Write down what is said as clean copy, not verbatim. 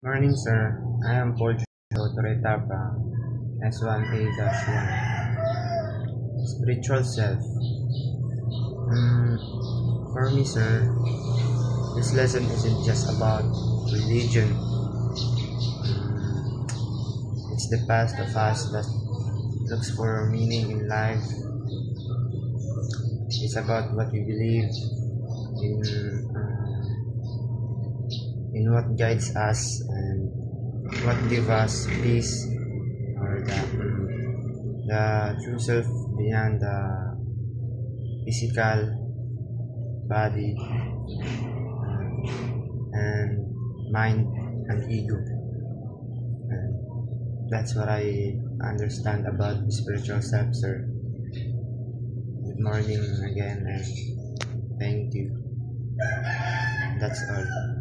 Morning, sir. I am Paul Torretapa, S1A-1. Spiritual self. For me, sir, this lesson isn't just about religion. It's the past of us that looks for meaning in life. It's about what we believe in what guides us and what gives us peace, or the true self beyond the physical body and mind and ego. And that's what I understand about spiritual self, sir. Good morning again, and thank you. That's all.